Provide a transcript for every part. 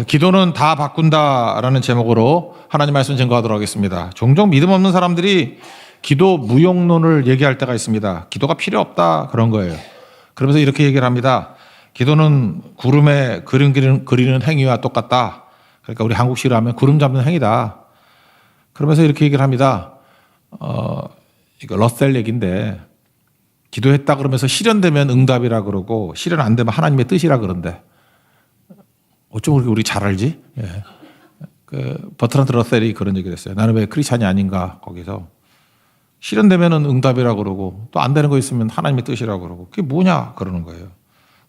기도는 다 바꾼다라는 제목으로 하나님 말씀 증거하도록 하겠습니다. 종종 믿음 없는 사람들이 기도 무용론을 얘기할 때가 있습니다. 기도가 필요 없다 그런 거예요. 그러면서 이렇게 얘기를 합니다. 기도는 구름에 그림 그리는 행위와 똑같다. 그러니까 우리 한국식으로 하면 구름 잡는 행위다. 그러면서 이렇게 얘기를 합니다. 이거 러셀 얘기인데 기도했다 그러면서 실현되면 응답이라 그러고 실현 안 되면 하나님의 뜻이라 그런데 어쩜 그렇게 우리 잘 알지? 예. 그 버트란드 러셀이 그런 얘기를 했어요. 나는 왜 크리스찬이 아닌가 거기서 실현되면은 응답이라 그러고 또 안 되는 거 있으면 하나님의 뜻이라 그러고 그게 뭐냐 그러는 거예요.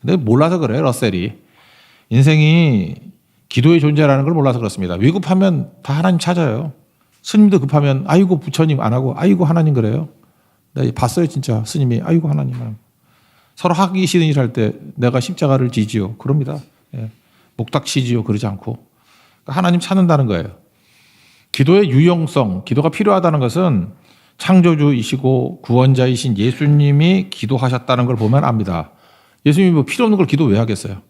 근데 몰라서 그래 러셀이 인생이 기도의 존재라는 걸 몰라서 그렇습니다. 위급하면 다 하나님 찾아요. 스님도 급하면 아이고 부처님 안 하고 아이고 하나님 그래요. 내가 봤어요 진짜 스님이 아이고 하나님 서로 하기 싫은 일 할 때 내가 십자가를 지지요 그럽니다. 예. 목닥치지요 그러지 않고 그러니까 하나님 찾는다는 거예요. 기도의 유용성, 기도가 필요하다는 것은 창조주이시고 구원자이신 예수님이 기도하셨다는 걸 보면 압니다. 예수님이 뭐 필요 없는 걸 기도 왜 하겠어요?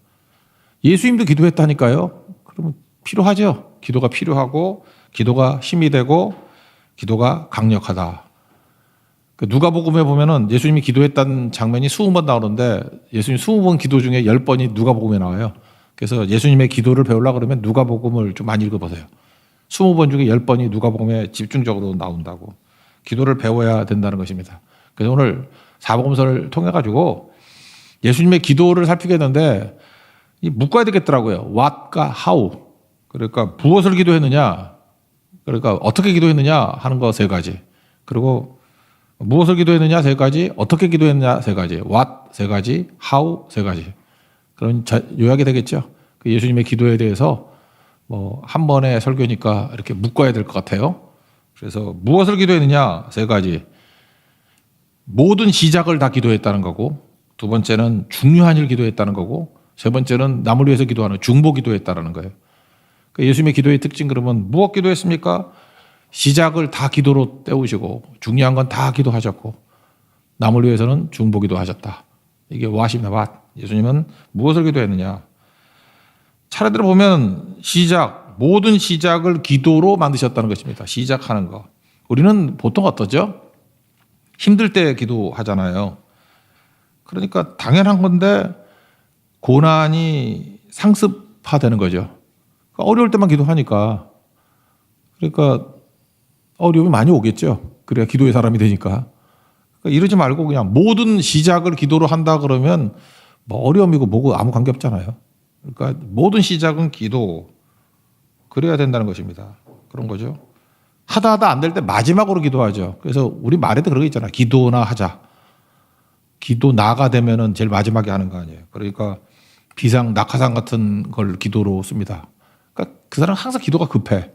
예수님도 기도했다니까요. 그러면 필요하죠. 기도가 필요하고 기도가 힘이 되고 기도가 강력하다. 누가복음에 보면은 예수님이 기도했다는 장면이 20번 나오는데 예수님 20번 기도 중에 10번이 누가복음에 나와요. 그래서 예수님의 기도를 배우려고 그러면 누가복음을 좀 많이 읽어보세요. 20번 중에 10번이 누가복음에 집중적으로 나온다고. 기도를 배워야 된다는 것입니다. 그래서 오늘 사복음서를 통해 가지고 예수님의 기도를 살피겠는데 묶어야 되겠더라고요. what과 how. 그러니까 무엇을 기도했느냐, 그러니까 어떻게 기도했느냐 하는 거 세 가지. 그리고 무엇을 기도했느냐 세 가지, 어떻게 기도했느냐 세 가지, what 세 가지, how 세 가지. 그런 요약이 되겠죠. 그 예수님의 기도에 대해서 뭐 한 번의 설교니까 이렇게 묶어야 될 것 같아요. 그래서 무엇을 기도했느냐 세 가지. 모든 시작을 다 기도했다는 거고, 두 번째는 중요한 일 기도했다는 거고, 세 번째는 남을 위해서 기도하는 중보 기도했다는 거예요. 그러니까 예수님의 기도의 특징 그러면 무엇 기도했습니까? 시작을 다 기도로 때우시고 중요한 건 다 기도하셨고 남을 위해서는 중보 기도하셨다. 이게 what입니다. what. 예수님은 무엇을 기도했느냐. 차례대로 보면 모든 시작을 기도로 만드셨다는 것입니다. 시작하는 거. 우리는 보통 어떠죠? 힘들 때 기도하잖아요. 그러니까 당연한 건데 고난이 상습화되는 거죠. 어려울 때만 기도하니까. 그러니까 어려움이 많이 오겠죠. 그래야 기도의 사람이 되니까. 그러니까 이러지 말고 그냥 모든 시작을 기도로 한다 그러면 뭐 어려움이고 뭐고 아무 관계 없잖아요. 그러니까 모든 시작은 기도. 그래야 된다는 것입니다. 그런 거죠. 하다 안 될 때 마지막으로 기도하죠. 그래서 우리 말에도 그런 거 있잖아요. 기도나 하자. 기도 나가 되면은 제일 마지막에 하는 거 아니에요. 그러니까 비상 낙하산 같은 걸 기도로 씁니다. 그러니까 그 사람은 항상 기도가 급해.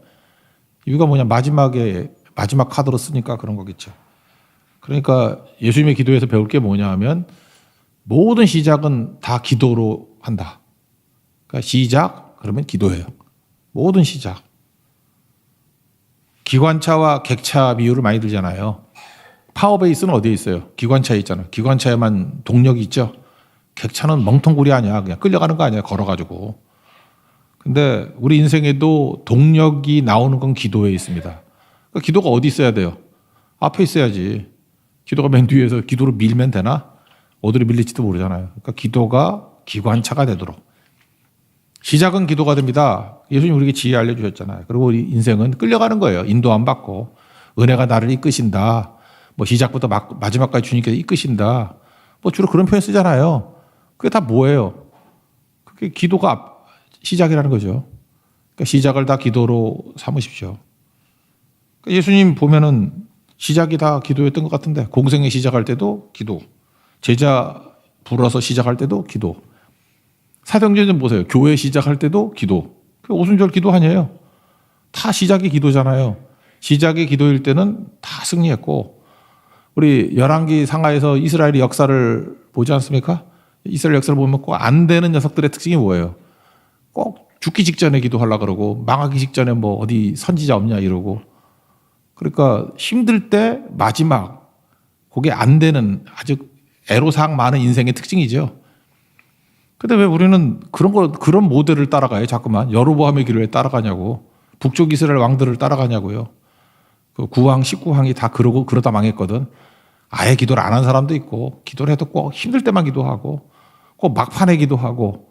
이유가 뭐냐 마지막 카드로 쓰니까 그런 거겠죠. 그러니까 예수님의 기도에서 배울 게 뭐냐 하면 모든 시작은 다 기도로 한다. 그러니까 시작 그러면 기도해요. 모든 시작. 기관차와 객차 비유를 많이 들잖아요. 파워베이스는 어디에 있어요? 기관차에 있잖아요. 기관차에만 동력이 있죠. 객차는 멍텅구리 아니야. 그냥 끌려가는 거 아니야. 걸어가지고. 근데 우리 인생에도 동력이 나오는 건 기도에 있습니다. 그러니까 기도가 어디 있어야 돼요? 앞에 있어야지. 기도가 맨 뒤에서 기도로 밀면 되나? 어디로 밀릴지도 모르잖아요. 그러니까 기도가 기관차가 되도록. 시작은 기도가 됩니다. 예수님 우리에게 지혜 알려주셨잖아요. 그리고 우리 인생은 끌려가는 거예요. 인도안 받고. 은혜가 나를 이끄신다. 뭐 시작부터 마지막까지 주님께서 이끄신다. 뭐 주로 그런 표현 쓰잖아요. 그게 다 뭐예요? 그게 기도가 시작이라는 거죠. 그러니까 시작을 다 기도로 삼으십시오. 그러니까 예수님 보면은 시작이 다 기도였던 것 같은데 공생애 시작할 때도 기도, 제자 불어서 시작할 때도 기도. 사도행전 좀 보세요. 교회 시작할 때도 기도. 오순절 기도 아니에요. 다 시작이 기도잖아요. 시작이 기도일 때는 다 승리했고 우리 열왕기 상하에서 이스라엘의 역사를 보지 않습니까? 이스라엘 역사를 보면 꼭 안 되는 녀석들의 특징이 뭐예요? 꼭 죽기 직전에 기도하려고 그러고 망하기 직전에 뭐 어디 선지자 없냐 이러고 그러니까 힘들 때 마지막 그게 안 되는 아주 애로사항 많은 인생의 특징이죠. 근데 왜 우리는 그런 모델을 따라가요? 자꾸만 여로보암의 길을 왜 따라가냐고. 북쪽 이스라엘 왕들을 따라가냐고요. 그 9왕, 19왕이 다 그러다 망했거든. 아예 기도를 안 한 사람도 있고, 기도를 해도 꼭 힘들 때만 기도하고, 꼭 막판에 기도하고,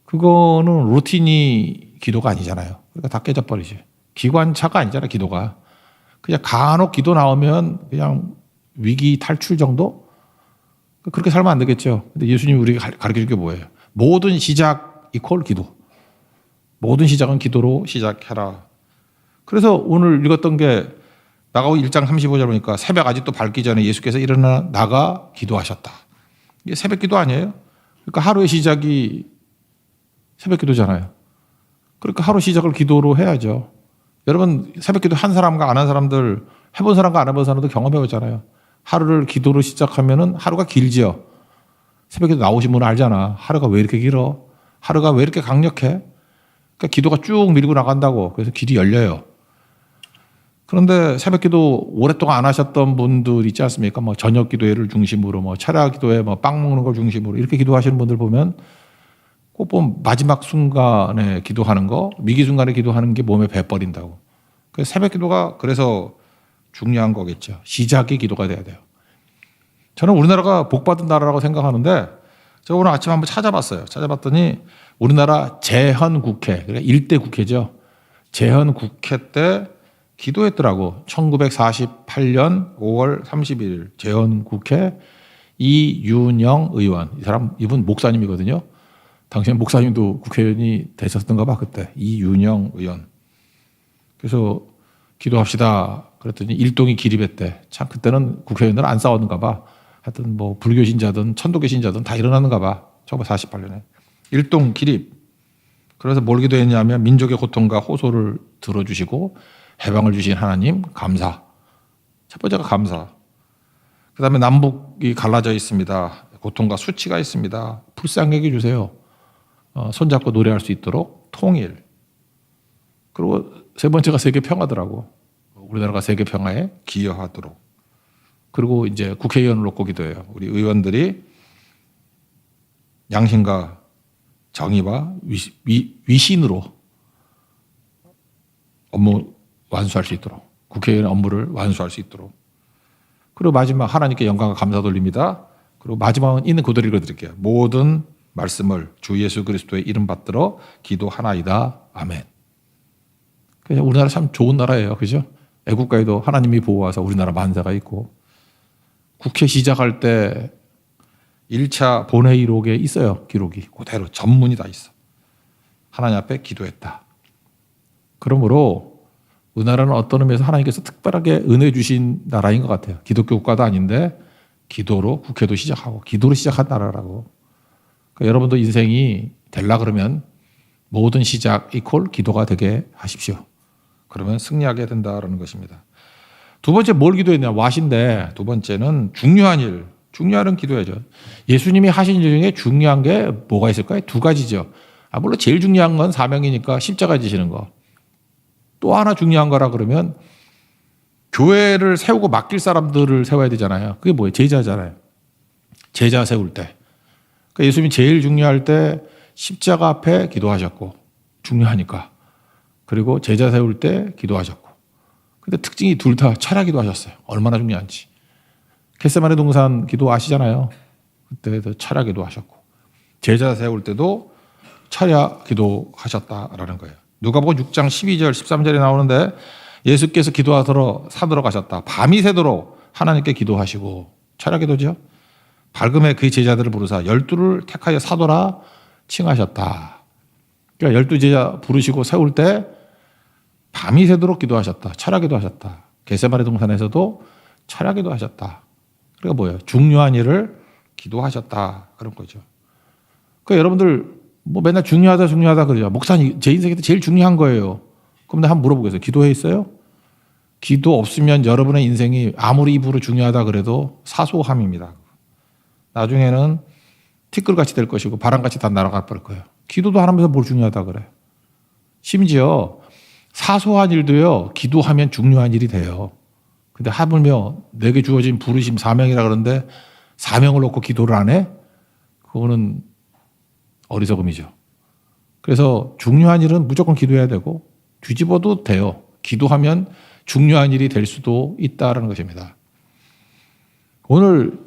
그거는 루틴이 기도가 아니잖아요. 그러니까 다 깨져버리지. 기관차가 아니잖아, 기도가. 그냥 간혹 기도 나오면 그냥 위기 탈출 정도? 그렇게 살면 안 되겠죠. 근데 예수님이 우리가 가르쳐 준 게 뭐예요? 모든 시작 이퀄 기도. 모든 시작은 기도로 시작해라. 그래서 오늘 읽었던 게 나가고 1장 35절 보니까 새벽 아직도 밝기 전에 예수께서 일어나 나가 기도하셨다. 이게 새벽 기도 아니에요? 그러니까 하루의 시작이 새벽 기도잖아요. 그러니까 하루 시작을 기도로 해야죠. 여러분 새벽 기도 한 사람과 안 한 사람들, 해본 사람과 안 해본 사람도 경험해 보잖아요. 하루를 기도로 시작하면은 하루가 길지요. 새벽 기도 나오신 분은 알잖아. 하루가 왜 이렇게 길어? 하루가 왜 이렇게 강력해? 그러니까 기도가 쭉 밀고 나간다고. 그래서 길이 열려요. 그런데 새벽 기도 오랫동안 안 하셨던 분들 있지 않습니까? 뭐 저녁 기도회를 중심으로, 뭐 철야 기도회, 뭐 빵 먹는 걸 중심으로 이렇게 기도하시는 분들 보면 꼭 보면 마지막 순간에 기도하는 거, 위기 순간에 기도하는 게 몸에 배버린다고. 그래서 새벽 기도가 그래서 중요한 거겠죠. 시작이 기도가 돼야 돼요. 저는 우리나라가 복받은 나라라고 생각하는데 제가 오늘 아침 한번 찾아봤어요. 찾아봤더니 우리나라 재헌국회, 그러니까 1대 국회죠. 재헌국회 때 기도했더라고. 1948년 5월 31일 재헌국회 이윤영 의원. 이분 목사님이거든요. 당시에 목사님도 국회의원이 되셨던가 봐, 그때. 이윤영 의원. 그래서 기도합시다. 그랬더니 일동이 기립했대. 참, 그때는 국회의원들 안 싸웠는가 봐. 하여튼 뭐 불교 신자든 천도교 신자든 다 일어났는가 봐. 1948년에. 일동 기립. 그래서 뭘 기도했냐면 민족의 고통과 호소를 들어주시고 해방을 주신 하나님 감사. 첫 번째가 감사. 그 다음에 남북이 갈라져 있습니다. 고통과 수치가 있습니다. 불쌍하게 해주세요. 손잡고 노래할 수 있도록 통일. 그리고 세 번째가 세계 평화더라고. 우리나라가 세계 평화에 기여하도록. 그리고 이제 국회의원을 놓고 기도해요. 우리 의원들이 양심과 정의와 위신으로 업무 완수할 수 있도록. 국회의원의 업무를 완수할 수 있도록. 그리고 마지막 하나님께 영광과 감사 돌립니다. 그리고 마지막은 있는 그대로 읽어드릴게요. 모든 말씀을 주 예수 그리스도의 이름 받들어 기도하나이다. 아멘. 그냥 우리나라 참 좋은 나라예요. 그죠? 애국가에도 하나님이 보호하사 우리나라 만사가 있고 국회 시작할 때 1차 본회의록에 있어요. 기록이. 그대로 전문이 다 있어. 하나님 앞에 기도했다. 그러므로 우리나라는 어떤 의미에서 하나님께서 특별하게 은혜 주신 나라인 것 같아요. 기독교 국가도 아닌데 기도로 국회도 시작하고 기도로 시작한 나라라고. 그러니까 여러분도 인생이 되려 그러면 모든 시작 이퀄 기도가 되게 하십시오. 그러면 승리하게 된다라는 것입니다. 두 번째 뭘 기도했냐? 와신데 두 번째는 중요한 일. 중요한 일은 기도해야죠. 예수님이 하신 일 중에 중요한 게 뭐가 있을까요? 두 가지죠. 물론 제일 중요한 건 사명이니까 십자가 지시는 거. 또 하나 중요한 거라 그러면 교회를 세우고 맡길 사람들을 세워야 되잖아요. 그게 뭐예요? 제자잖아요. 제자 세울 때. 그러니까 예수님이 제일 중요할 때 십자가 앞에 기도하셨고 중요하니까. 그리고 제자 세울 때 기도하셨고. 근데 특징이 둘 다 철야 기도하셨어요. 얼마나 중요한지. 겟세마네 동산 기도 아시잖아요. 그때도 철야 기도하셨고. 제자 세울 때도 철야 기도하셨다라는 거예요. 누가복음 6장 12절 13절에 나오는데 예수께서 기도하러 산으로 가셨다. 밤이 새도록 하나님께 기도하시고 철야 기도죠. 밝음에 그의 제자들을 부르사 12를 택하여 사도라 칭하셨다. 그러니까 12제자 부르시고 세울 때 밤이 새도록 기도하셨다. 철야 기도하셨다. 겟세마네 동산에서도 철야 기도하셨다. 그러니까 뭐예요? 중요한 일을 기도하셨다. 그런 거죠. 그러니까 여러분들 뭐 맨날 중요하다 그러죠. 목사님 제 인생에서 제일 중요한 거예요. 그럼 내가 한번 물어보겠어요. 기도해 있어요? 기도 없으면 여러분의 인생이 아무리 입으로 중요하다 그래도 사소함입니다. 나중에는 티끌같이 될 것이고 바람같이 다 날아가 버릴 거예요. 기도도 안 하면서 뭘 중요하다 그래. 심지어 사소한 일도요. 기도하면 중요한 일이 돼요. 근데 하물며 내게 주어진 부르심 사명이라 그러는데 사명을 놓고 기도를 안 해? 그거는 어리석음이죠. 그래서 중요한 일은 무조건 기도해야 되고 뒤집어도 돼요. 기도하면 중요한 일이 될 수도 있다는 것입니다. 오늘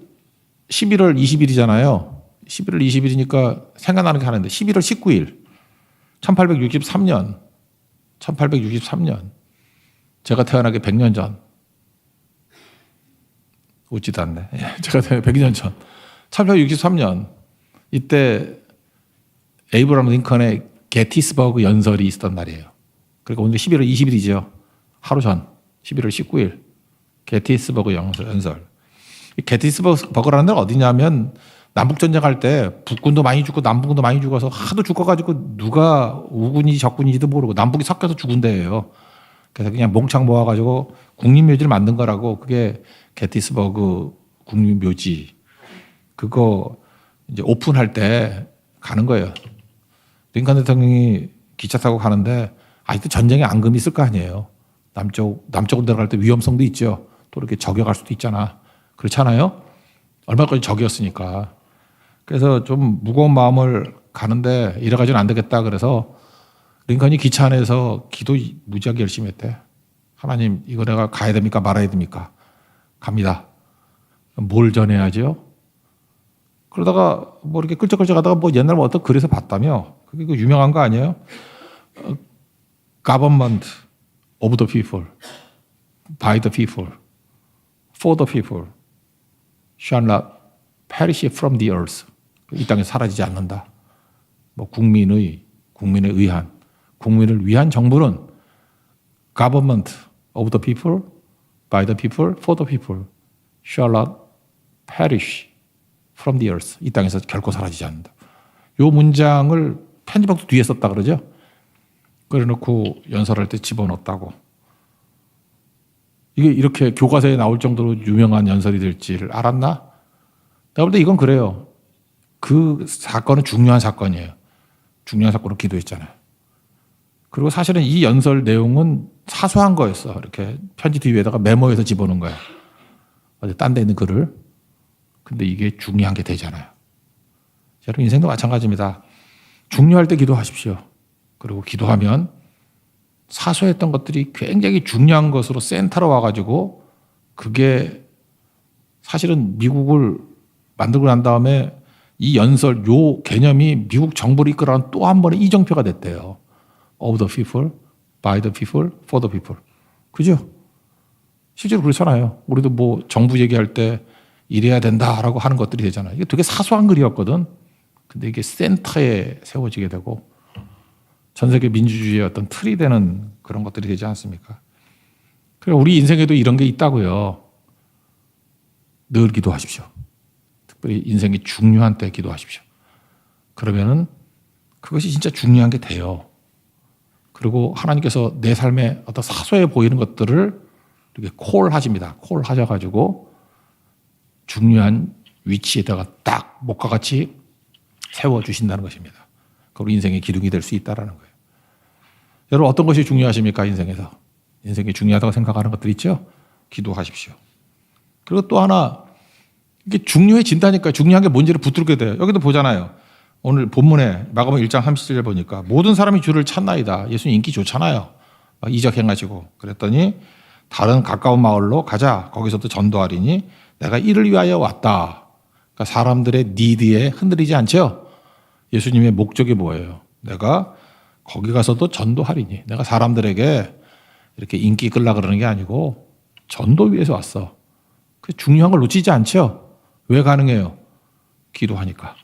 11월 20일이잖아요. 11월 20일이니까 생각나는 게 하나인데 11월 19일 1863년 제가 태어나기 100년 전 웃지도 않네. 제가 태어나기 100년 전 1863년 이때 에이브러함 링컨의 게티스버그 연설이 있었단 말이에요. 그러니까 오늘 11월 20일이죠. 하루 전 11월 19일 게티스버그 연설. 게티스버그라는 데가 어디냐면 남북전쟁할 때 북군도 많이 죽고 남북군도 많이 죽어서 하도 죽어가지고 누가 우군인지 적군인지도 모르고 남북이 섞여서 죽은 데예요. 그래서 그냥 몽창 모아가지고 국립묘지를 만든 거라고. 그게 게티스버그 국립묘지. 그거 이제 오픈할 때 가는 거예요. 링컨 대통령이 기차 타고 가는데 아직도 전쟁에 앙금이 있을 거 아니에요. 남쪽으로 들어갈 때 위험성도 있죠. 또 이렇게 저격할 수도 있잖아. 그렇잖아요. 얼마까지 적이었으니까. 그래서 좀 무거운 마음을 가는데 이래가지고는 안 되겠다. 그래서 링컨이 기차 안에서 기도 무지하게 열심히 했대. 하나님, 이거 내가 가야 됩니까? 말아야 됩니까? 갑니다. 뭘 전해야죠? 그러다가 뭐 이렇게 끌적끌적 하다가 뭐 옛날에 뭐 어떤 글에서 봤다며. 그게 그 유명한 거 아니에요? Government of the people, by the people, for the people, shall not perish from the earth. 이 땅에 사라지지 않는다. 뭐 국민을 위한 정부는 government of the people, by the people, for the people, shall not perish from the earth. 이 땅에서 결코 사라지지 않는다. 이 문장을 편집박도 뒤에 썼다 그러죠. 그래놓고 연설할 때 집어넣었다고. 이게 이렇게 교과서에 나올 정도로 유명한 연설이 될지를 알았나? 내가 볼 때 이건 그래요. 그 사건은 중요한 사건이에요. 중요한 사건으로 기도했잖아요. 그리고 사실은 이 연설 내용은 사소한 거였어. 이렇게 편지 뒤에다가 메모해서 집어넣은 거야. 어디 딴 데 있는 글을. 근데 이게 중요한 게 되잖아요. 여러분 인생도 마찬가지입니다. 중요할 때 기도하십시오. 그리고 기도하면 사소했던 것들이 굉장히 중요한 것으로 센터로 와가지고 그게 사실은 미국을 만들고 난 다음에 이 연설 요 개념이 미국 정부를 이끌어가는 또 한 번의 이정표가 됐대요. Of the people, by the people, for the people. 그죠? 실제로 그렇잖아요. 우리도 뭐 정부 얘기할 때 이래야 된다라고 하는 것들이 되잖아요. 이게 되게 사소한 글이었거든. 근데 이게 센터에 세워지게 되고 전 세계 민주주의의 어떤 틀이 되는 그런 것들이 되지 않습니까? 그래 우리 인생에도 이런 게 있다고요. 늘 기도하십시오. 특별히 인생이 중요한 때 기도하십시오. 그러면은 그것이 진짜 중요한 게 돼요. 그리고 하나님께서 내 삶에 어떤 사소해 보이는 것들을 이렇게 콜하십니다. 콜하셔가지고 중요한 위치에다가 딱 목과 같이 세워주신다는 것입니다. 그리고 인생의 기둥이 될 수 있다는 거예요. 여러분 어떤 것이 중요하십니까? 인생에서. 인생이 중요하다고 생각하는 것들 있죠? 기도하십시오. 그리고 또 하나 이게 중요해진다니까 중요한 게 뭔지를 붙들게 돼요. 여기도 보잖아요. 오늘 본문에 마가복음 1장 37절 보니까 모든 사람이 주를 찾나이다. 예수님 인기 좋잖아요. 이적 행하시고 그랬더니 다른 가까운 마을로 가자. 거기서도 전도하리니 내가 이를 위하여 왔다. 그러니까 사람들의 니드에 흔들리지 않죠. 예수님의 목적이 뭐예요? 내가 거기 가서도 전도하리니. 내가 사람들에게 이렇게 인기 끌라 그러는 게 아니고 전도 위해서 왔어. 그 중요한 걸 놓치지 않죠. 왜 가능해요? 기도하니까.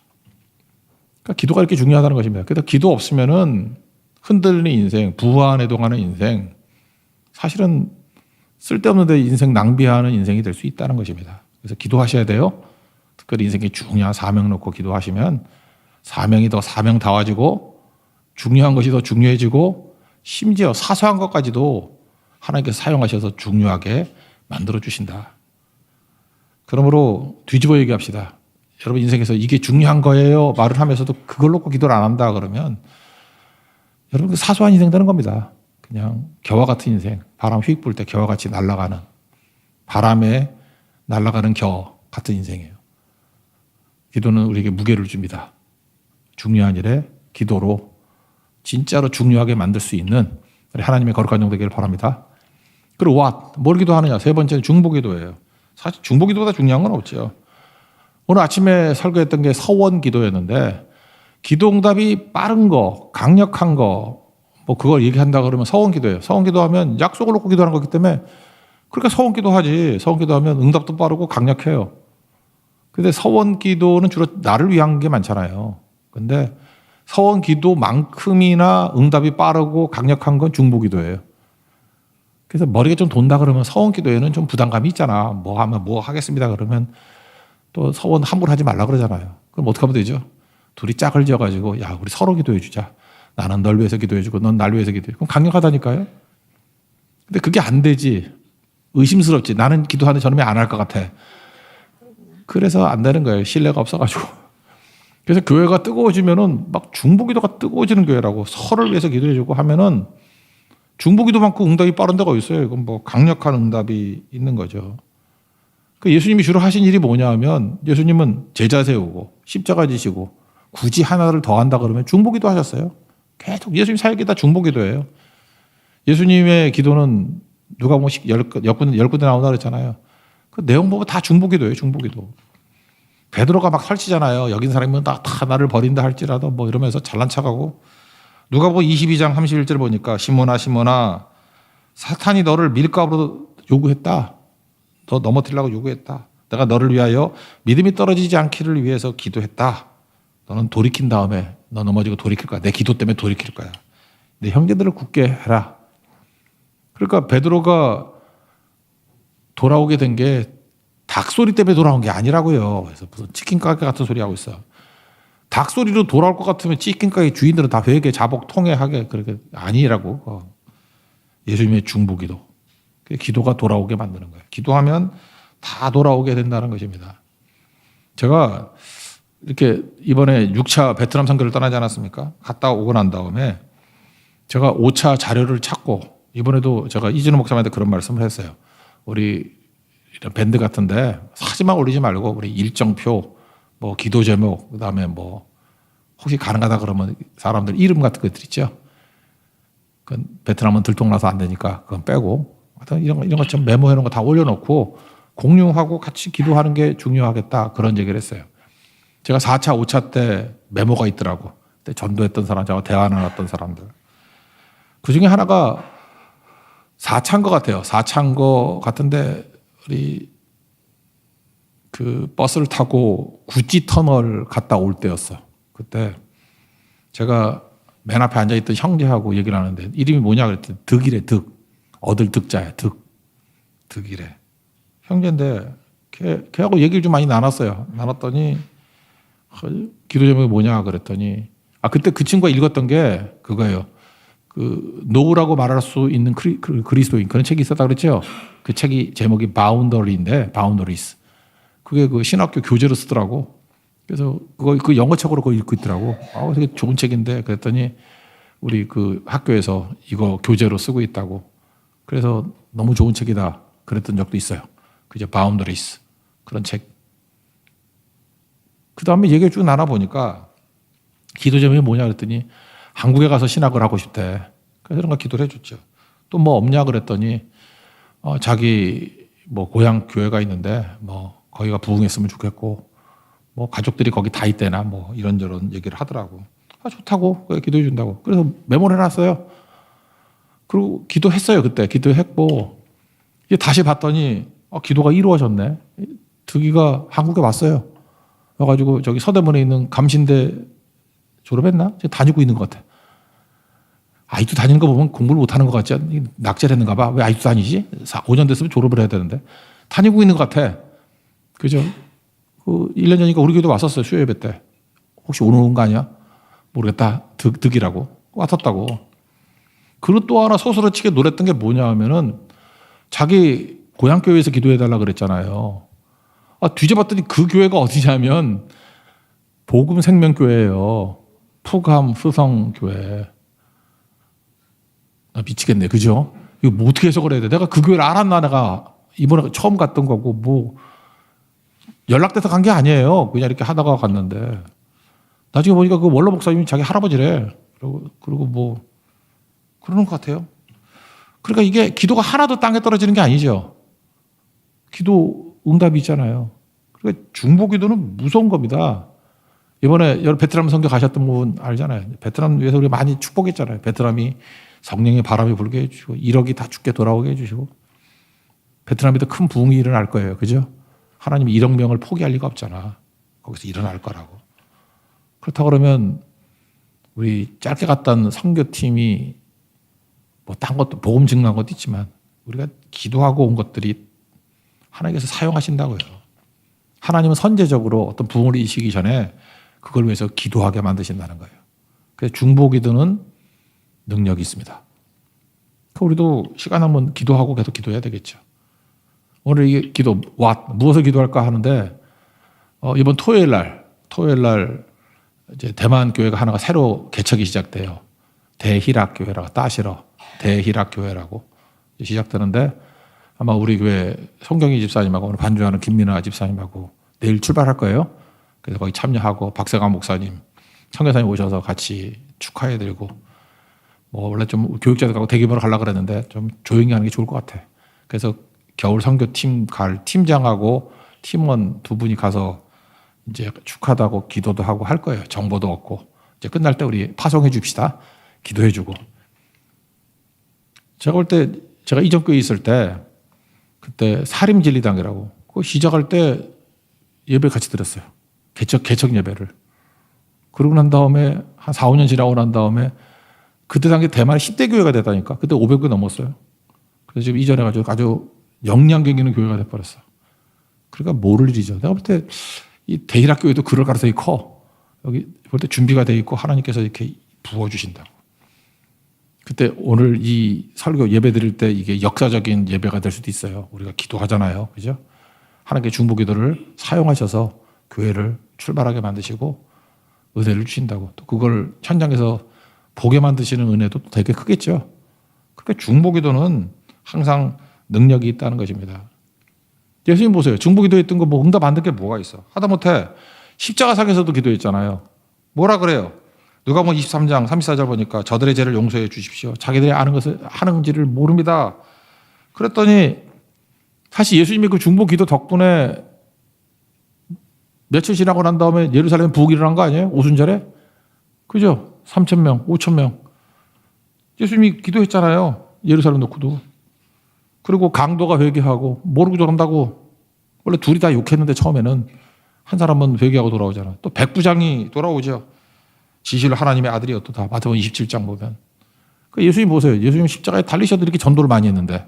그러니까 기도가 이렇게 중요하다는 것입니다. 그래서 기도 없으면은 흔들리는 인생, 부안해동하는 인생, 사실은 쓸데없는 데 인생 낭비하는 인생이 될 수 있다는 것입니다. 그래서 기도하셔야 돼요. 특별히 인생에 중요한 사명 놓고 기도하시면 사명이 더 사명다워지고 중요한 것이 더 중요해지고 심지어 사소한 것까지도 하나님께서 사용하셔서 중요하게 만들어 주신다. 그러므로 뒤집어 얘기합시다. 여러분 인생에서 이게 중요한 거예요 말을 하면서도 그걸 놓고 기도를 안 한다 그러면 여러분 그 사소한 인생 되는 겁니다. 그냥 겨와 같은 인생, 바람 휙 불 때 겨와 같이 날아가는 바람에 날아가는 겨 같은 인생이에요. 기도는 우리에게 무게를 줍니다. 중요한 일에 기도로 진짜로 중요하게 만들 수 있는 우리 하나님의 거룩한 종 되기를 바랍니다. 그리고 뭘 기도하느냐? 세 번째는 중보기도예요. 사실 중보기도보다 중요한 건 없죠. 오늘 아침에 설교했던 게 서원기도였는데 기도응답이 빠른 거, 강력한 거, 뭐 그걸 얘기한다 그러면 서원기도예요. 서원기도하면 약속을 놓고 기도하는 거기 때문에 그러니까 서원기도하지. 서원기도하면 응답도 빠르고 강력해요. 근데 서원기도는 주로 나를 위한 게 많잖아요. 근데 서원기도만큼이나 응답이 빠르고 강력한 건 중보기도예요. 그래서 머리가 좀 돈다 그러면 서원기도에는 좀 부담감이 있잖아. 뭐 하면 뭐 하겠습니다 그러면 또 서원 함부로 하지 말라 그러잖아요. 그럼 어떻게 하면 되죠? 둘이 짝을 지어가지고 야 우리 서로 기도해 주자. 나는 널 위해서 기도해주고 넌 날 위해서 기도해. 그럼 강력하다니까요. 근데 그게 안 되지. 의심스럽지. 나는 기도하는 저놈이 안 할 것 같아. 그래서 안 되는 거예요. 신뢰가 없어가지고. 그래서 교회가 뜨거워지면은 막 중보기도가 뜨거워지는 교회라고 서로를 위해서 기도해주고 하면은 중보기도만큼 응답이 빠른 데가 있어요. 이건 뭐 강력한 응답이 있는 거죠. 그 예수님이 주로 하신 일이 뭐냐 하면 예수님은 제자 세우고 십자가 지시고 굳이 하나를 더 한다 그러면 중보기도 하셨어요. 계속 예수님 사역이 다 중보기도예요. 예수님의 기도는 누가 뭐 열 군데 나온다 그랬잖아요. 그 내용 보면 다 중보기도예요. 중보기도. 베드로가 막 설치잖아요. 여긴 사람이면 다 나를 버린다 할지라도 뭐 이러면서 잘난 척하고 누가 뭐 22장 31절 보니까 시몬아 사탄이 너를 밀가루로 요구했다. 너 넘어뜨리려고 요구했다. 내가 너를 위하여 믿음이 떨어지지 않기를 위해서 기도했다. 너는 돌이킨 다음에 너 넘어지고 돌이킬 거야. 내 기도 때문에 돌이킬 거야. 내 형제들을 굳게 해라. 그러니까 베드로가 돌아오게 된 게 닭소리 때문에 돌아온 게 아니라고요. 그래서 무슨 치킨 가게 같은 소리 하고 있어. 닭소리로 돌아올 것 같으면 치킨 가게 주인들은 다 회개, 자복, 통회하게 그렇게 아니라고. 예수님의 중보기도. 기도가 돌아오게 만드는 거예요. 기도하면 다 돌아오게 된다는 것입니다. 제가 이렇게 이번에 6차 베트남 선교를 떠나지 않았습니까? 갔다 오고 난 다음에 제가 5차 자료를 찾고 이번에도 제가 이진우 목사님한테 그런 말씀을 했어요. 우리 이런 밴드 같은데 사진만 올리지 말고 우리 일정표, 뭐 기도 제목, 그다음에 뭐 혹시 가능하다 그러면 사람들 이름 같은 것들 있죠. 그건 베트남은 들통나서 안 되니까 그건 빼고 이런 것 좀 메모해 놓은 거 다 올려놓고 공유하고 같이 기도하는 게 중요하겠다 그런 얘기를 했어요. 제가 4차, 5차 때 메모가 있더라고. 그때 전도했던 사람, 저하고 대화 나눴던 사람들. 그 중에 하나가 4차인 것 같아요. 4차인 것 같은데 우리 그 버스를 타고 구찌 터널 갔다 올 때였어. 그때 제가 맨 앞에 앉아있던 형제하고 얘기를 하는데 이름이 뭐냐 그랬더니 득이래. 득. 얻을 득자야. 득이래. 형제인데 걔하고 얘기를 좀 많이 나눴어요. 나눴더니 기도 제목이 뭐냐 그랬더니 그때 그 친구가 읽었던 게 그거예요. 그 노우라고 말할 수 있는 그리스도인 그런 책이 있었다 그랬죠. 그 책이 제목이 바운더리인데 바운더리스. 그게 그 신학교 교재로 쓰더라고. 그래서 그 영어책으로 그거 읽고 있더라고. 되게 좋은 책인데 그랬더니 우리 그 학교에서 이거 교재로 쓰고 있다고. 그래서 너무 좋은 책이다. 그랬던 적도 있어요. 그죠 바운더리스 그런 책. 그 다음에 얘기를 쭉 나눠보니까 기도 제목이 뭐냐 그랬더니 한국에 가서 신학을 하고 싶대. 그래서 그런 거 기도를 해줬죠. 또 뭐 없냐 그랬더니 자기 뭐 고향 교회가 있는데 뭐 거기가 부흥했으면 좋겠고 뭐 가족들이 거기 다 있대나 뭐 이런저런 얘기를 하더라고. 좋다고 기도해 준다고. 그래서 메모를 해놨어요. 그리고 기도했어요. 그때 기도했고 이제 다시 봤더니 기도가 이루어졌네. 득이가 한국에 왔어요. 와가지고 저기 서대문에 있는 감신대 졸업했나? 지금 다니고 있는 것 같아. 아직도 다니는 거 보면 공부를 못하는 것 같지 않니? 낙제를 했는가 봐. 왜 아직도 다니지? 5년 됐으면 졸업을 해야 되는데. 다니고 있는 것 같아. 그죠? 1년 전이니까 우리 교회도 왔었어요. 수요예배 때. 혹시 오늘 온 거 아니야? 모르겠다. 득이라고. 왔었다고. 그리고 또 하나 소스러치게 놀랬던 게 뭐냐 하면은 자기 고향교회에서 기도해달라 그랬잖아요. 뒤져봤더니 그 교회가 어디냐면 복음생명교회예요. 푸감 수성교회. 미치겠네. 그죠? 이거 뭐 어떻게 해석을 해야 돼? 내가 그 교회를 알았나? 내가 이번에 처음 갔던 거고 뭐 연락돼서 간 게 아니에요. 그냥 이렇게 하다가 갔는데 나중에 보니까 그 원로 목사님이 자기 할아버지래. 그리고 뭐 그러는 것 같아요. 그러니까 이게 기도가 하나도 땅에 떨어지는 게 아니죠. 기도 응답이 있잖아요. 그러니까 중보기도는 무서운 겁니다. 이번에 여러 베트남 선교 가셨던 분 알잖아요. 베트남 위해서 우리 많이 축복했잖아요. 베트남이 성령의 바람이 불게 해주시고 1억이 다 죽게 돌아오게 해주시고 베트남에도 큰 부흥이 일어날 거예요. 그죠? 하나님이 1억 명을 포기할 리가 없잖아. 거기서 일어날 거라고. 그렇다고 그러면 우리 짧게 갔던 선교팀이 뭐 딴 것도 복음 증거한 것도 있지만 우리가 기도하고 온 것들이 하나님께서 사용하신다고요. 하나님은 선제적으로 어떤 부흥을 이시기 전에 그걸 위해서 기도하게 만드신다는 거예요. 그래서 중보기도는 능력이 있습니다. 우리도 시간 한번 기도하고 계속 기도해야 되겠죠. 오늘 이게 기도, 무엇을 기도할까 하는데, 이번 토요일 날 이제 대만 교회가 하나가 새로 개척이 시작돼요. 대희락교회라고, 따시러 대희락교회라고 시작되는데 아마 우리 교회 송경희 집사님하고 오늘 반주하는 김민아 집사님하고 내일 출발할 거예요. 그래서 거기 참여하고 박세강 목사님, 청교사님 오셔서 같이 축하해드리고 뭐 원래 좀 교육자들하고 대규모로 가려고 그랬는데 좀 조용히 하는 게 좋을 것 같아. 그래서 겨울 선교팀 갈 팀장하고 팀원 두 분이 가서 이제 축하하다고 기도도 하고 할 거예요. 정보도 얻고 이제 끝날 때 우리 파송해 줍시다. 기도해 주고. 제가 볼 때 제가 이전 교회 있을 때 그때 사림진리당이라고 그 시작할 때 예배 같이 드렸어요. 개척 예배를. 그러고 난 다음에 한 4, 5년 지나고 난 다음에 그때 당시 대만의 10대 교회가 됐다니까. 그때 500개 넘었어요. 그래서 지금 이전에 가지고 아주 역량경 있는 교회가 돼버렸어. 그러니까 모를 일이죠. 내가 볼 때 이 대일학 교회도 그럴 가능성이 커. 여기 볼 때 준비가 돼 있고 하나님께서 이렇게 부어주신다고. 그때 오늘 이 설교 예배 드릴 때 이게 역사적인 예배가 될 수도 있어요. 우리가 기도하잖아요. 그죠? 하나님께 중보기도를 사용하셔서 교회를 출발하게 만드시고 은혜를 주신다고. 또 그걸 현장에서 보게 만드시는 은혜도 되게 크겠죠. 그러니까 중보기도는 항상 능력이 있다는 것입니다. 예수님 보세요. 중보기도 했던 거 뭐 응답 안 된 게 뭐가 있어. 하다못해 십자가상에서도 기도했잖아요. 뭐라 그래요? 누가복음 23장 34절 보니까 저들의 죄를 용서해 주십시오. 자기들이 아는 것을 하는지를 모릅니다. 그랬더니 사실 예수님의 그 중보기도 덕분에 며칠 지나고 난 다음에 예루살렘 부흥이 일어난 거 아니에요? 오순절에? 그죠? 3,000명, 5,000명. 예수님이 기도했잖아요. 예루살렘 놓고도. 그리고 강도가 회개하고 모르고 저런다고 원래 둘이 다 욕했는데 처음에는 한 사람은 회개하고 돌아오잖아. 또 백부장이 돌아오죠. 지실 하나님의 아들이었다. 다 마태복음 27장 보면. 그러니까 예수님 보세요. 예수님 십자가에 달리셔도 이렇게 전도를 많이 했는데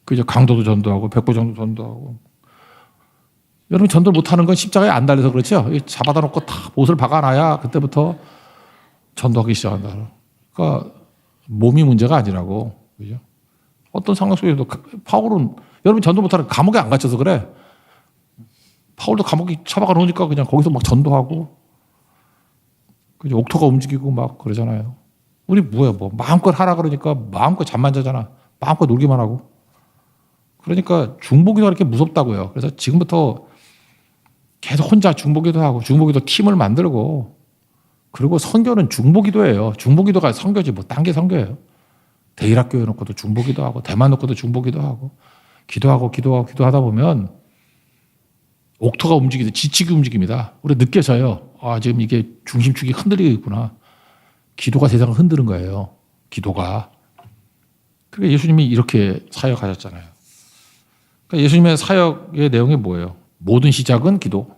그죠? 강도도 전도하고 백부장도 전도하고. 여러분 전도를 못하는 건 십자가에 안 달려서 그렇죠. 잡아다 놓고 다 못을 박아놔야 그때부터 전도하기 시작한다. 그러니까 몸이 문제가 아니라고. 그죠? 어떤 상황 속에서도 바울은 여러분 전도 못하는 감옥에 안 갇혀서 그래. 바울도 감옥에 잡아가 놓으니까 그냥 거기서 막 전도하고 그죠? 옥토가 움직이고 막 그러잖아요. 우리 뭐야 뭐 마음껏 하라 그러니까 마음껏 잠만 자잖아. 마음껏 놀기만 하고. 그러니까 중보기도가 이렇게 무섭다고요. 그래서 지금부터 계속 혼자 중보기도 하고 중보기도 팀을 만들고 그리고 선교는 중보기도예요. 중보기도가 선교지 뭐 딴 게 선교예요. 대일학교에 놓고도 중보기도 하고 대만 놓고도 중보기도 하고 기도하다 보면 옥토가 움직이듯 지치기 움직입니다. 우리 느껴져요. 아 지금 이게 중심축이 흔들리고 있구나. 기도가 세상을 흔드는 거예요. 기도가. 그러니까 예수님이 이렇게 사역하셨잖아요. 그러니까 예수님의 사역의 내용이 뭐예요? 모든 시작은 기도,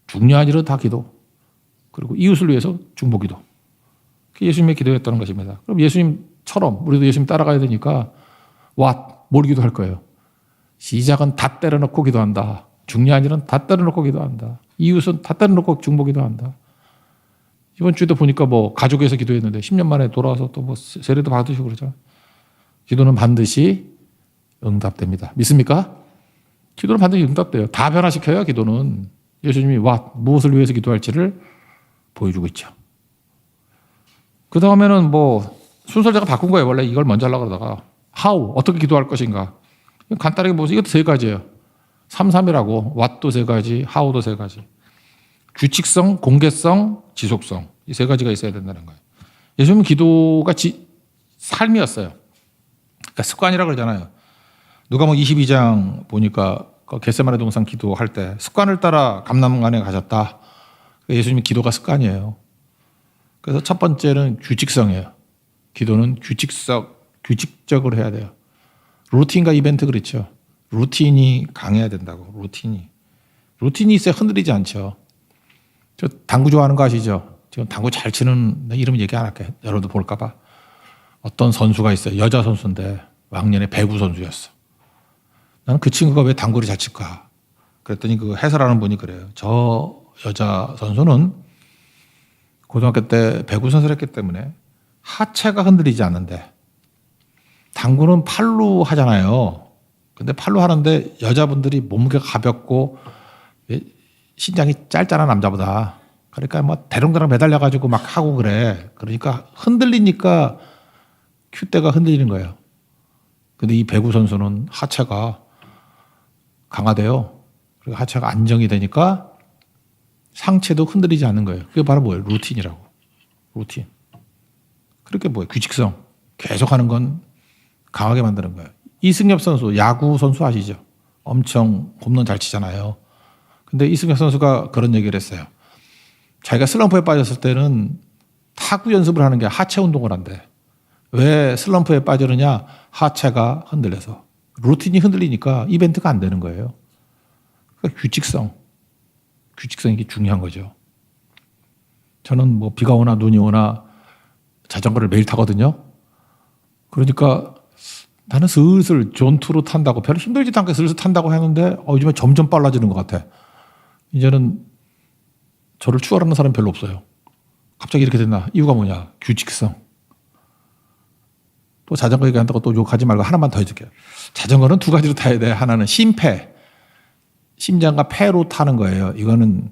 중요한 일은 다 기도, 그리고 이웃을 위해서 중보기도. 그게 예수님의 기도였다는 것입니다. 그럼 예수님처럼 우리도 예수님 따라가야 되니까 뭘 기도할 거예요? 시작은 다 때려넣고 기도한다. 중요한 일은 다 때려넣고 기도한다. 이웃은 다 때려넣고 중보기도한다. 이번 주에도 보니까 뭐 가족에서 기도했는데 10년 만에 돌아와서 또 뭐 세례도 받으시고 그러죠. 기도는 반드시 응답됩니다. 믿습니까? 기도는 반드시 응답돼요. 다 변화시켜요, 기도는. 예수님이 무엇을 위해서 기도할지를 보여주고 있죠. 그 다음에는 뭐 순서를 제가 바꾼 거예요. 원래 이걸 먼저 하려고 그러다가 how, 어떻게 기도할 것인가. 간단하게 보세요. 이것도 세 가지예요. 3, 3이라고 what도 세 가지, how도 세 가지. 규칙성, 공개성, 지속성. 이 세 가지가 있어야 된다는 거예요. 예수님은 기도가 삶이었어요. 그러니까 습관이라고 그러잖아요. 누가복음 22장 보니까 겟세마네 동산 기도할 때 습관을 따라 감람산에 가셨다. 예수님이 기도가 습관이에요. 그래서 첫 번째는 규칙성이에요. 기도는 규칙적으로 해야 돼요. 루틴과 이벤트 그렇죠. 루틴이 강해야 된다고. 루틴이 있어야 흔들리지 않죠. 저 당구 좋아하는 거 아시죠? 지금 당구 잘 치는 이름 얘기 안 할게. 여러분도 볼까 봐. 어떤 선수가 있어요. 여자 선수인데 왕년에 배구 선수였어. 나는 그 친구가 왜 당구를 잘 칠까? 그랬더니 그 해설하는 분이 그래요. 저 여자 선수는 고등학교 때 배구 선수를 했기 때문에 하체가 흔들리지 않는데 당구는 팔로 하잖아요. 근데 팔로 하는데 여자분들이 몸무게가 가볍고 신장이 짧잖아 남자보다. 그러니까 뭐 대롱대롱 매달려가지고 막 하고 그래. 그러니까 흔들리니까 큐대가 흔들리는 거예요. 근데 이 배구 선수는 하체가 강하대요. 그리고 하체가 안정이 되니까 상체도 흔들리지 않는 거예요. 그게 바로 뭐예요? 루틴이라고. 루틴. 그렇게 뭐예요? 규칙성. 계속 하는 건 강하게 만드는 거예요. 이승엽 선수, 야구 선수 아시죠? 엄청 홈런 잘 치잖아요. 근데 이승엽 선수가 그런 얘기를 했어요. 자기가 슬럼프에 빠졌을 때는 타구 연습을 하는 게 하체 운동을 한대. 왜 슬럼프에 빠지느냐? 하체가 흔들려서. 루틴이 흔들리니까 이벤트가 안 되는 거예요. 그러니까 규칙성이 중요한 거죠. 저는 뭐 비가 오나 눈이 오나 자전거를 매일 타거든요. 그러니까 나는 슬슬 존투로 탄다고 별로 힘들지도 않게 슬슬 탄다고 하는데 요즘에 점점 빨라지는 것 같아. 이제는 저를 추월하는 사람이 별로 없어요. 갑자기 이렇게 됐나? 이유가 뭐냐? 규칙성. 또 자전거 얘기한다고 또 욕하지 말고 하나만 더 해줄게요. 자전거는 두 가지로 타야 돼. 하나는 심폐. 심장과 폐로 타는 거예요. 이거는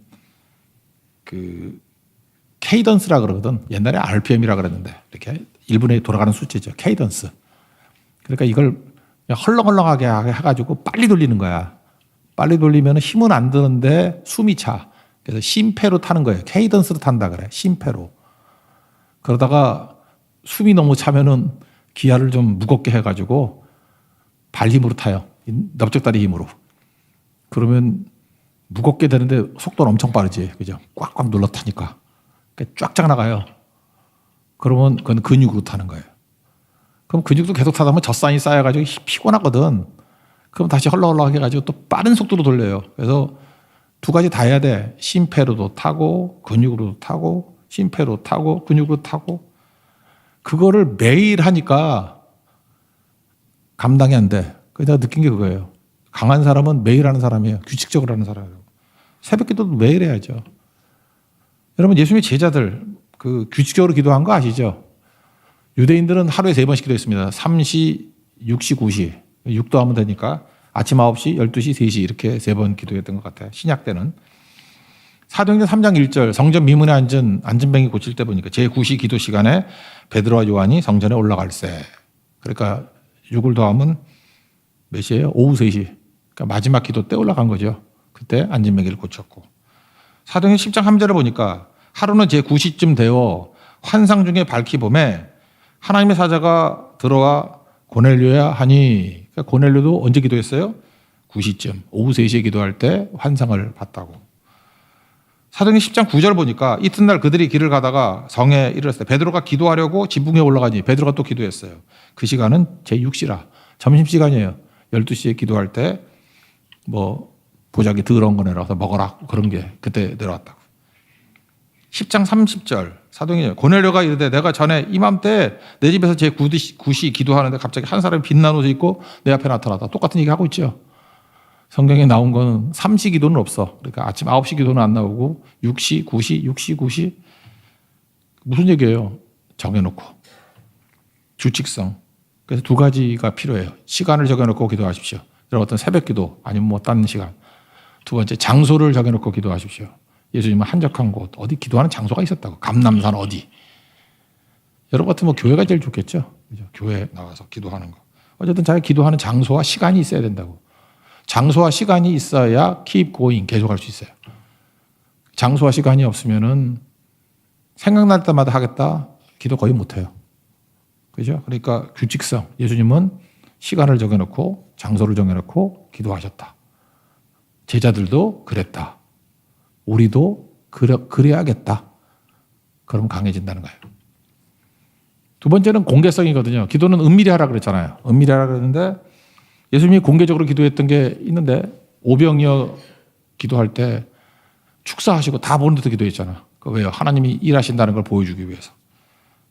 그 케이던스라 그러거든. 옛날에 RPM이라 그랬는데 이렇게 1분에 돌아가는 숫자죠. 케이던스. 그러니까 이걸 헐렁헐렁하게 해가지고 빨리 돌리는 거야. 빨리 돌리면 힘은 안 드는데 숨이 차. 그래서 심폐로 타는 거예요. 케이던스로 탄다 그래. 심폐로. 그러다가 숨이 너무 차면은 기아를 좀 무겁게 해가지고 발 힘으로 타요. 넓적다리 힘으로. 그러면 무겁게 되는데 속도는 엄청 빠르지. 그죠? 꽉꽉 눌러 타니까. 쫙쫙 나가요. 그러면 그건 근육으로 타는 거예요. 그럼 근육도 계속 타다 보면 젖산이 쌓여가지고 피곤하거든. 그럼 다시 헐렁헐렁하게 해가지고 또 빠른 속도로 돌려요. 그래서 두 가지 다 해야 돼. 심폐로도 타고 근육으로도 타고 심폐로 타고 근육으로 타고. 그거를 매일 하니까 감당이 안 돼. 그래서 내가 느낀 게 그거예요. 강한 사람은 매일 하는 사람이에요. 규칙적으로 하는 사람이에요. 새벽 기도도 매일 해야죠. 여러분 예수님의 제자들 그 규칙적으로 기도한 거 아시죠? 유대인들은 하루에 3번씩 기도했습니다. 3시, 6시, 9시. 6도 하면 되니까 아침 9시, 12시, 3시 이렇게 3번 기도했던 것 같아요. 신약 때는. 사도행전 3장 1절 성전 미문에 앉은 안진뱅이 고칠 때 보니까 제9시 기도 시간에 베드로와 요한이 성전에 올라갈세. 그러니까 6을 더하면 몇 시예요? 오후 3시. 그러니까 마지막 기도 때 올라간 거죠. 그때 안진뱅이를 고쳤고. 사도행전 10장 3절을 보니까 하루는 제9시쯤 되어 환상 중에 밝히 봄에 하나님의 사자가 들어와 고넬료야 하니. 그러니까 고넬료도 언제 기도했어요? 9시쯤. 오후 3시에 기도할 때 환상을 봤다고. 사도행전 10장 9절 보니까 이튿날 그들이 길을 가다가 성에 이르렀을 때 베드로가 기도하려고 지붕에 올라가니 베드로가 또 기도했어요. 그 시간은 제6시라. 점심시간이에요. 12시에 기도할 때 뭐 보자기 더러운 거 내려와서 먹어라. 그런 게 그때 내려왔다고. 10장 30절 사도행전 고넬료가 이르되 내가 전에 이맘때 내 집에서 제9시 기도하는데 갑자기 한 사람이 빛난 옷을 입고 내 앞에 나타났다. 똑같은 얘기 하고 있죠. 성경에 나온 거는 3시 기도는 없어. 그러니까 아침 9시 기도는 안 나오고 6시, 9시, 6시, 9시. 무슨 얘기예요? 정해놓고. 규칙성. 그래서 두 가지가 필요해요. 시간을 정해놓고 기도하십시오. 여러분 어떤 새벽 기도 아니면 뭐 다른 시간. 두 번째 장소를 정해놓고 기도하십시오. 예수님은 한적한 곳, 어디 기도하는 장소가 있었다고. 감람산 어디. 여러분 같으면 뭐 교회가 제일 좋겠죠. 그죠? 교회 나가서 기도하는 거. 어쨌든 자기 기도하는 장소와 시간이 있어야 된다고. 장소와 시간이 있어야 keep going, 계속할 수 있어요. 장소와 시간이 없으면은 생각날 때마다 하겠다. 기도 거의 못해요. 그죠? 그러니까 규칙성. 예수님은 시간을 정해놓고 장소를 정해놓고 기도하셨다. 제자들도 그랬다. 우리도 그래야겠다. 그럼 강해진다는 거예요. 두 번째는 공개성이거든요. 기도는 은밀히 하라 그랬잖아요. 은밀히 하라 그랬는데 예수님이 공개적으로 기도했던 게 있는데 오병이어 기도할 때 축사하시고 다 보는 데서 기도했잖아. 왜요? 하나님이 일하신다는 걸 보여주기 위해서.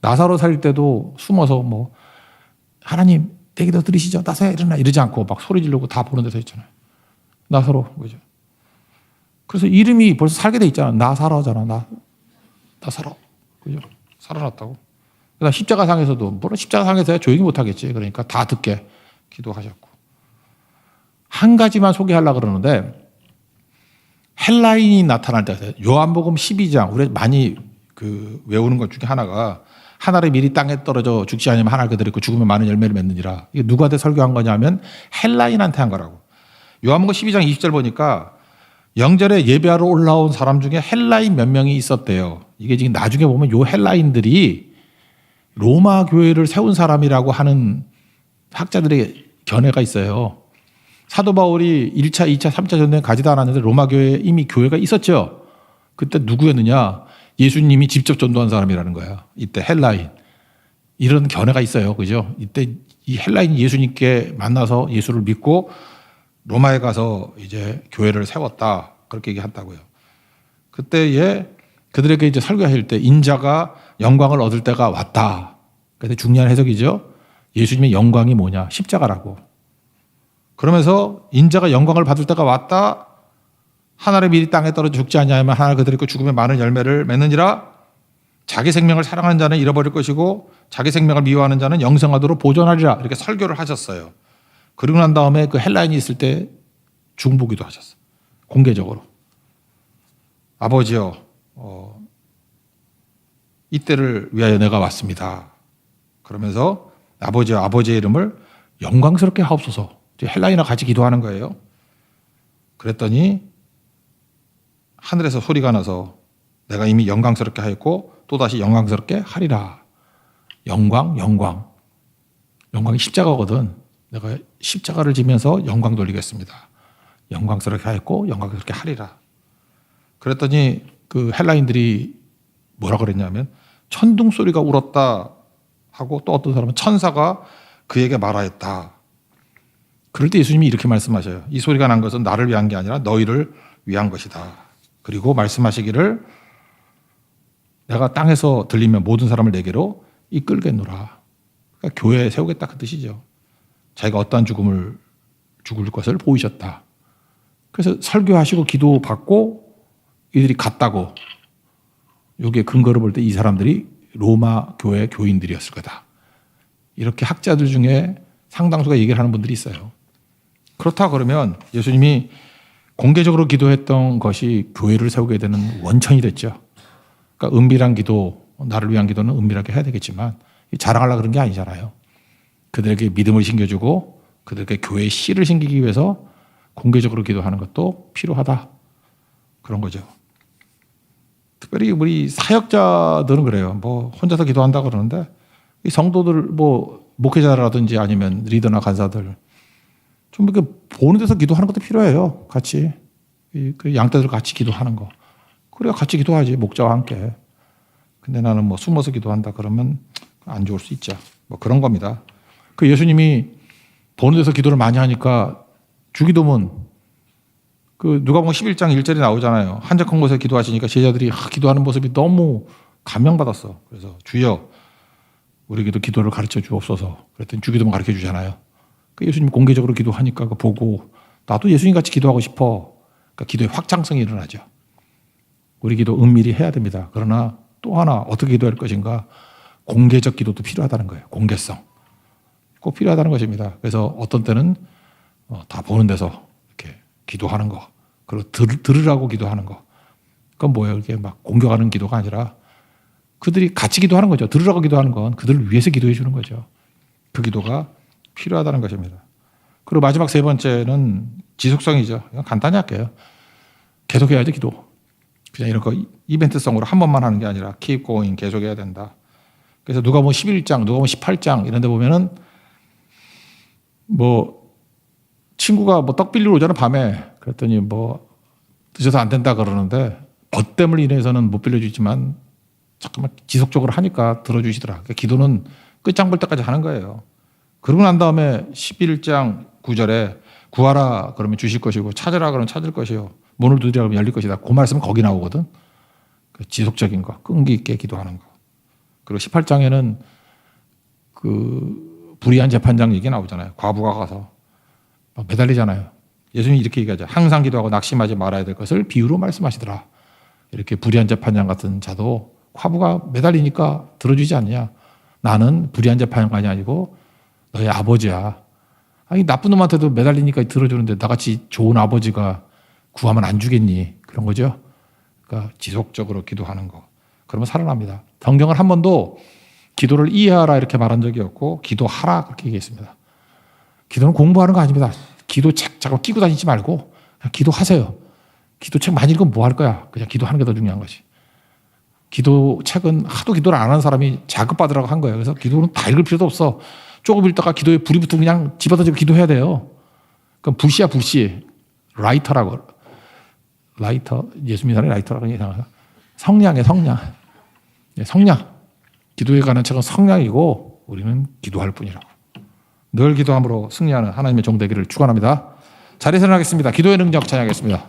나사로 살릴 때도 숨어서 뭐 하나님 내 기도 들으시죠? 나사야 일어나 이러지 않고 막 소리 지르고 다 보는 데서 했잖아요. 나사로 그죠? 그래서 이름이 벌써 살게 돼 있잖아. 나사로잖아. 나사로 그죠? 살아났다고. 그다음 십자가상에서도 물론 십자가상에서야 조용히 못하겠지. 그러니까 다 듣게 기도하셨고 한 가지만 소개하려고 그러는데 헬라인이 나타날 때 요한복음 12장 우리 많이 외우는 것 중에 하나가 하나를 미리 땅에 떨어져 죽지 않으면 하나 그대로 있고 죽으면 많은 열매를 맺느니라. 이게 누구한테 설교한 거냐면 헬라인한테 한 거라고. 요한복음 12장 20절 보니까 영절에 예배하러 올라온 사람 중에 헬라인 몇 명이 있었대요. 이게 지금 나중에 보면 요 헬라인들이 로마 교회를 세운 사람이라고 하는 학자들의 견해가 있어요. 사도 바울이 1차, 2차, 3차 전쟁 가지도 않았는데 로마 교회에 이미 교회가 있었죠. 그때 누구였느냐? 예수님이 직접 전도한 사람이라는 거야. 이때 헬라인. 이런 견해가 있어요. 그죠? 이때 이 헬라인이 예수님께 만나서 예수를 믿고 로마에 가서 이제 교회를 세웠다. 그렇게 얘기한다고요. 그때에 그들에게 이제 설교하실 때 인자가 영광을 얻을 때가 왔다. 그래서 중요한 해석이죠. 예수님의 영광이 뭐냐? 십자가라고. 그러면서 인자가 영광을 받을 때가 왔다. 하나를 미리 땅에 떨어져 죽지 아니하면 하나 그들이 있고 죽으면 많은 열매를 맺느니라. 자기 생명을 사랑하는 자는 잃어버릴 것이고 자기 생명을 미워하는 자는 영생하도록 보존하리라. 이렇게 설교를 하셨어요. 그리고 난 다음에 그 헬라인이 있을 때 중보기도 하셨어요. 공개적으로. 아버지여 이때를 위하여 내가 왔습니다. 그러면서 아버지여 아버지의 이름을 영광스럽게 하옵소서. 헬라인과 같이 기도하는 거예요. 그랬더니 하늘에서 소리가 나서 내가 이미 영광스럽게 하였고 또다시 영광스럽게 하리라. 영광이 십자가거든. 내가 십자가를 지면서 영광 돌리겠습니다. 영광스럽게 하였고 영광스럽게 하리라. 그랬더니 그 헬라인들이 뭐라 그랬냐면 천둥 소리가 울었다 하고 또 어떤 사람은 천사가 그에게 말하였다. 그럴 때 예수님이 이렇게 말씀하셔요. 이 소리가 난 것은 나를 위한 게 아니라 너희를 위한 것이다. 그리고 말씀하시기를 내가 땅에서 들리면 모든 사람을 내게로 이끌겠노라. 그러니까 교회에 세우겠다 그 뜻이죠. 자기가 어떠한 죽을 것을 보이셨다. 그래서 설교하시고 기도받고 이들이 갔다고. 여기에 근거를 볼 때 이 사람들이 로마 교회 교인들이었을 거다. 이렇게 학자들 중에 상당수가 얘기를 하는 분들이 있어요. 그렇다 그러면 예수님이 공개적으로 기도했던 것이 교회를 세우게 되는 원천이 됐죠. 그러니까 은밀한 기도, 나를 위한 기도는 은밀하게 해야 되겠지만 자랑하려고 그런 게 아니잖아요. 그들에게 믿음을 심겨주고 그들에게 교회의 씨를 심기기 위해서 공개적으로 기도하는 것도 필요하다. 그런 거죠. 특별히 우리 사역자들은 그래요. 뭐 혼자서 기도한다 그러는데 이 성도들 뭐 목회자라든지 아니면 리더나 간사들 좀 이렇게 보는 데서 기도하는 것도 필요해요. 같이 그 양떼들 같이 기도하는 거. 그래야 같이 기도하지 목자와 함께. 근데 나는 뭐 숨어서 기도한다 그러면 안 좋을 수 있죠. 뭐 그런 겁니다. 그 예수님이 보는 데서 기도를 많이 하니까 주기도문 그 누가복음 11장 1절에 나오잖아요. 한적한 곳에 기도하시니까 제자들이 기도하는 모습이 너무 감명받았어. 그래서 주여 우리에게도 기도를 가르쳐 주옵소서. 그랬더니 주기도문 가르쳐 주잖아요. 그 예수님이 공개적으로 기도하니까 그거 보고 나도 예수님 같이 기도하고 싶어. 그러니까 기도의 확장성이 일어나죠. 우리 기도 은밀히 해야 됩니다. 그러나 또 하나 어떻게 기도할 것인가? 공개적 기도도 필요하다는 거예요. 공개성. 꼭 필요하다는 것입니다. 그래서 어떤 때는 다 보는 데서 이렇게 기도하는 거. 그리고 들으라고 기도하는 거. 그건 뭐예요? 이렇게 막 공격하는 기도가 아니라 그들이 같이 기도하는 거죠. 들으라고 기도하는 건 그들을 위해서 기도해 주는 거죠. 그 기도가 필요하다는 것입니다. 그리고 마지막 세 번째는 지속성이죠. 이건 간단히 할게요. 계속해야죠, 기도. 그냥 이런 거 이벤트성으로 한 번만 하는 게 아니라 keep going 계속해야 된다. 그래서 누가 뭐 11장, 누가 뭐 18장 이런 데 보면은 뭐 친구가 뭐 떡 빌리러 오잖아 밤에. 그랬더니 뭐 늦어서 안 된다 그러는데 벗됨을 인해서는 못 빌려주지만 잠깐만 지속적으로 하니까 들어주시더라. 그러니까 기도는 끝장 볼 때까지 하는 거예요. 그러고 난 다음에 11장 9절에 구하라 그러면 주실 것이고 찾으라 그러면 찾을 것이요. 문을 두드리라 그러면 열릴 것이다. 그 말씀은 거기 나오거든. 그 지속적인 거, 끈기 있게 기도하는 거. 그리고 18장에는 그 불의한 재판장 얘기 나오잖아요. 과부가 가서 막 매달리잖아요. 예수님이 이렇게 얘기하죠. 항상 기도하고 낙심하지 말아야 될 것을 비유로 말씀하시더라. 이렇게 불의한 재판장 같은 자도 과부가 매달리니까 들어주지 않냐. 나는 불의한 재판장이 아니고 너의 아버지야. 아니 나쁜 놈한테도 매달리니까 들어주는데 나같이 좋은 아버지가 구하면 안 주겠니? 그런 거죠. 그러니까 지속적으로 기도하는 거. 그러면 살아납니다. 성경을 한 번도 기도를 이해하라 이렇게 말한 적이 없고 기도하라 그렇게 얘기했습니다. 기도는 공부하는 거 아닙니다. 기도책 자꾸 끼고 다니지 말고 그냥 기도하세요. 기도책 많이 읽으면 뭐 할 거야? 그냥 기도하는 게 더 중요한 거지. 기도책은 하도 기도를 안 하는 사람이 자극받으라고 한 거예요. 그래서 기도는 다 읽을 필요도 없어. 조금 읽다가 기도에 불이 붙으면 그냥 집어던지고 기도해야 돼요. 그럼 불씨야 불씨. 라이터라고. 라이터. 예수 믿는 사람이 라이터라고 이상하다. 성량이에요 성량. 성량. 기도에 관한 책은 성량이고 우리는 기도할 뿐이라고. 늘 기도함으로 승리하는 하나님의 종 되기를 축원합니다. 자리에서 일어나겠습니다. 기도의 능력 찬양하겠습니다.